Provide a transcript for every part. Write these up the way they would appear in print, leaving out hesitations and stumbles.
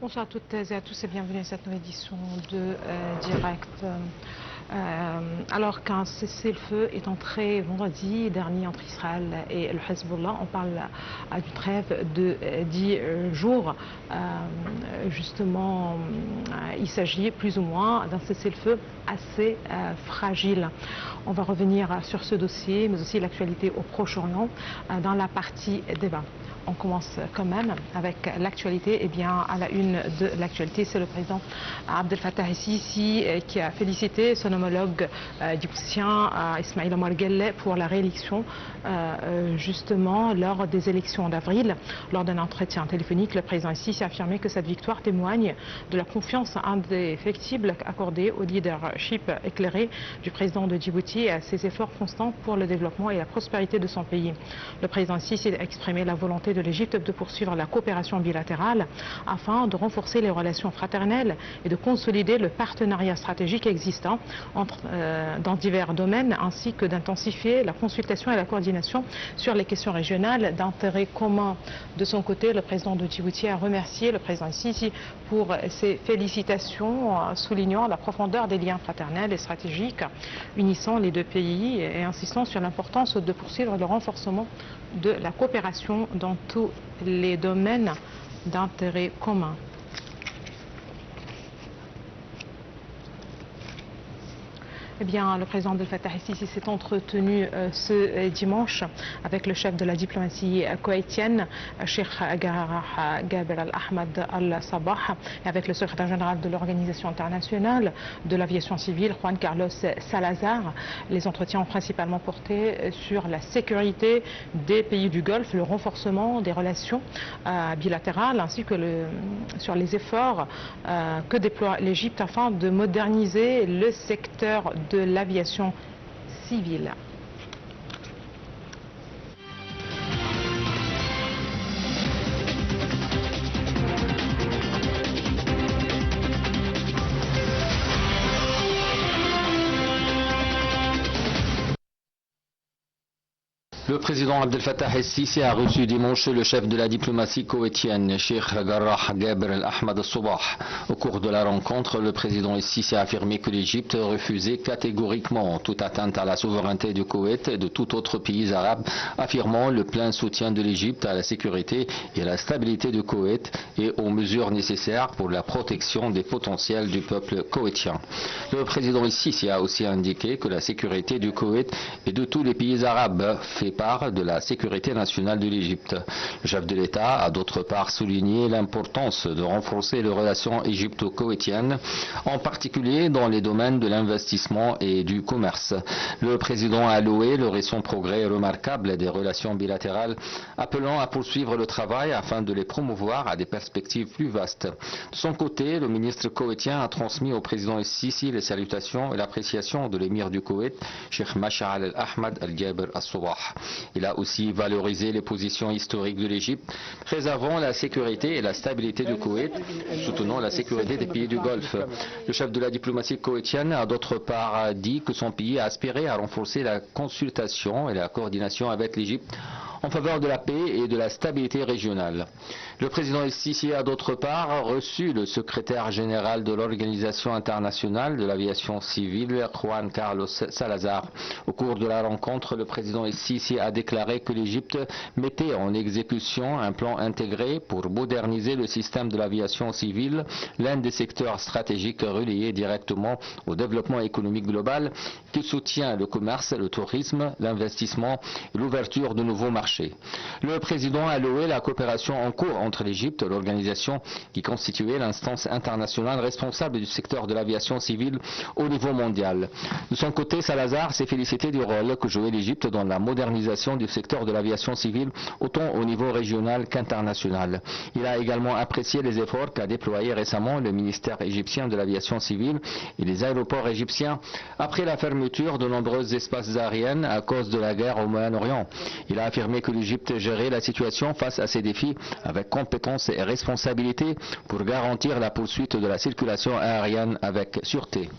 Bonsoir à toutes et à tous et bienvenue à cette nouvelle édition de Direct. Alors qu'un cessez-le-feu est entré vendredi dernier entre Israël et le Hezbollah, on parle d'une trêve de 10 jours. Justement, il s'agit plus ou moins d'un cessez-le-feu assez fragile. On va revenir sur ce dossier, mais aussi l'actualité au Proche-Orient dans la partie débat. On commence quand même avec l'actualité. Eh bien, à la une de l'actualité, c'est le président Abdel Fattah el-Sisi qui a félicité son homologue djiboutien Ismaïla Omar Guelleh pour la réélection justement lors des élections d'avril. Lors d'un entretien téléphonique, le président el-Sisi a affirmé que cette victoire témoigne de la confiance indéfectible accordée au leadership éclairé du président de Djibouti et à ses efforts constants pour le développement et la prospérité de son pays. Le président el-Sisi a exprimé la volonté de l'Égypte de poursuivre la coopération bilatérale afin de renforcer les relations fraternelles et de consolider le partenariat stratégique existant dans divers domaines, ainsi que d'intensifier la consultation et la coordination sur les questions régionales d'intérêt commun. De son côté, le président de Djibouti a remercié le président Sisi pour ses félicitations, soulignant la profondeur des liens fraternels et stratégiques unissant les deux pays et insistant sur l'importance de poursuivre le renforcement de la coopération dans tous les domaines d'intérêt commun. Eh bien, le président Abdel Fattah el-Sisi s'est entretenu ce dimanche avec le chef de la diplomatie koweïtienne, Cheikh Jarrah Gaber Al-Ahmad Al-Sabah, et avec le secrétaire général de l'Organisation internationale de l'aviation civile, Juan Carlos Salazar. Les entretiens ont principalement porté sur la sécurité des pays du Golfe, le renforcement des relations bilatérales, ainsi que sur les efforts que déploie l'Égypte afin de moderniser le secteur de l'aviation civile. Le président Abdel Fattah el-Sisi a reçu dimanche le chef de la diplomatie koweïtienne, Cheikh Jarrah Gaber Al-Ahmad Al-Sabah. Au cours de la rencontre, le président el-Sisi a affirmé que l'Égypte refusait catégoriquement toute atteinte à la souveraineté du Koweït et de tout autre pays arabe, affirmant le plein soutien de l'Égypte à la sécurité et à la stabilité du Koweït et aux mesures nécessaires pour la protection des potentiels du peuple koweïtien. Le président el-Sisi a aussi indiqué que la sécurité du Koweït et de tous les pays arabes fait part de la sécurité nationale de l'Égypte. Le chef de l'État a d'autre part souligné l'importance de renforcer les relations égypto-koweïtiennes, en particulier dans les domaines de l'investissement et du commerce. Le président a loué le récent progrès remarquable des relations bilatérales, appelant à poursuivre le travail afin de les promouvoir à des perspectives plus vastes. De son côté, le ministre koweïtien a transmis au président el-Sisi les salutations et l'appréciation de l'émir du Koweït, Cheikh Mash'al Al-Ahmad Al-Gaber Al-Sabah. Il a aussi valorisé les positions historiques de l'Égypte, préservant la sécurité et la stabilité du Koweït, soutenant la sécurité des pays du Golfe. Le chef de la diplomatie koweïtienne a d'autre part dit que son pays a aspiré à renforcer la consultation et la coordination avec l'Égypte en faveur de la paix et de la stabilité régionale. Le président el-Sisi a d'autre part reçu le secrétaire général de l'Organisation internationale de l'aviation civile, Juan Carlos Salazar. Au cours de la rencontre, le président el-Sisi a déclaré que l'Égypte mettait en exécution un plan intégré pour moderniser le système de l'aviation civile, l'un des secteurs stratégiques reliés directement au développement économique global qui soutient le commerce, le tourisme, l'investissement et l'ouverture de nouveaux marchés. Le président a loué la coopération en cours entre l'Égypte et l'organisation qui constituait l'instance internationale responsable du secteur de l'aviation civile au niveau mondial. De son côté, Salazar s'est félicité du rôle que jouait l'Égypte dans la modernisation du secteur de l'aviation civile, autant au niveau régional qu'international. Il a également apprécié les efforts qu'a déployés récemment le ministère égyptien de l'aviation civile et les aéroports égyptiens après la fermeture de nombreux espaces aériens à cause de la guerre au Moyen-Orient. Il a affirmé que l'Égypte gérait la situation face à ces défis avec compétence et responsabilité pour garantir la poursuite de la circulation aérienne avec sûreté.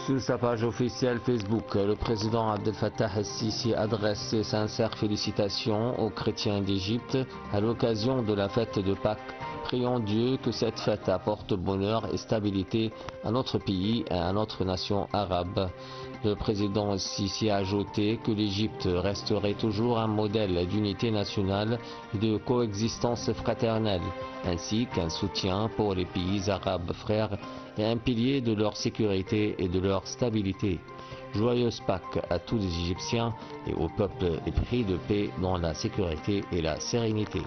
Sur sa page officielle Facebook, le président Abdel Fattah el-Sisi adresse ses sincères félicitations aux chrétiens d'Égypte à l'occasion de la fête de Pâques, priant Dieu que cette fête apporte bonheur et stabilité à notre pays et à notre nation arabe. Le président el-Sisi a ajouté que l'Égypte resterait toujours un modèle d'unité nationale et de coexistence fraternelle, ainsi qu'un soutien pour les pays arabes frères et un pilier de leur sécurité et de leur stabilité. Joyeuse Pâques à tous les Égyptiens et au peuple épris de paix dans la sécurité et la sérénité.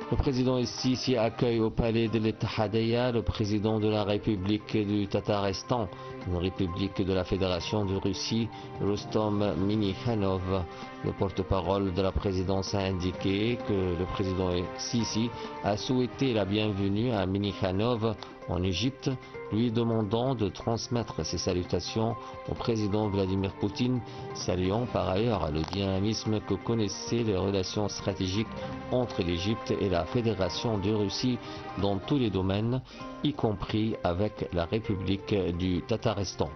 Le président el-Sisi accueille au palais de l'Ittihadiyya le président de la République du Tatarstan, une république de la Fédération de Russie, Rustom Minikhanov. Le porte-parole de la présidence a indiqué que le président el-Sisi a souhaité la bienvenue à Minikhanov en Égypte, lui demandant de transmettre ses salutations au président Vladimir Poutine, saluant par ailleurs le dynamisme que connaissaient les relations stratégiques entre l'Égypte et la Fédération de Russie dans tous les domaines, y compris avec la République du Tatarstan.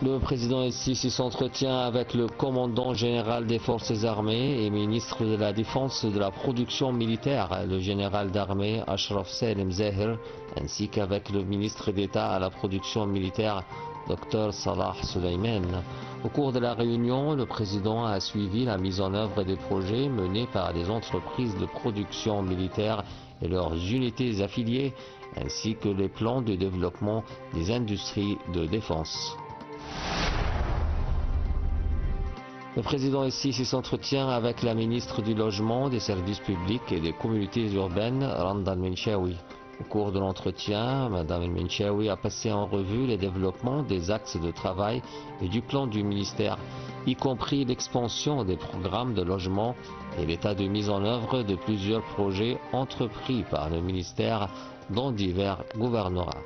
Le président el-Sisi s'entretient avec le commandant général des forces armées et ministre de la Défense et de la production militaire, le général d'armée Ashraf Salem Zahir, ainsi qu'avec le ministre d'État à la production militaire, Dr Salah Suleiman. Au cours de la réunion, le président a suivi la mise en œuvre des projets menés par les entreprises de production militaire et leurs unités affiliées, ainsi que les plans de développement des industries de défense. Le président el-Sisi s'entretient avec la ministre du Logement, des Services publics et des communautés urbaines, Randa el-Menchawi. Au cours de l'entretien, Mme el-Menchawi a passé en revue les développements des axes de travail et du plan du ministère, y compris l'expansion des programmes de logement et l'état de mise en œuvre de plusieurs projets entrepris par le ministère dans divers gouvernorats.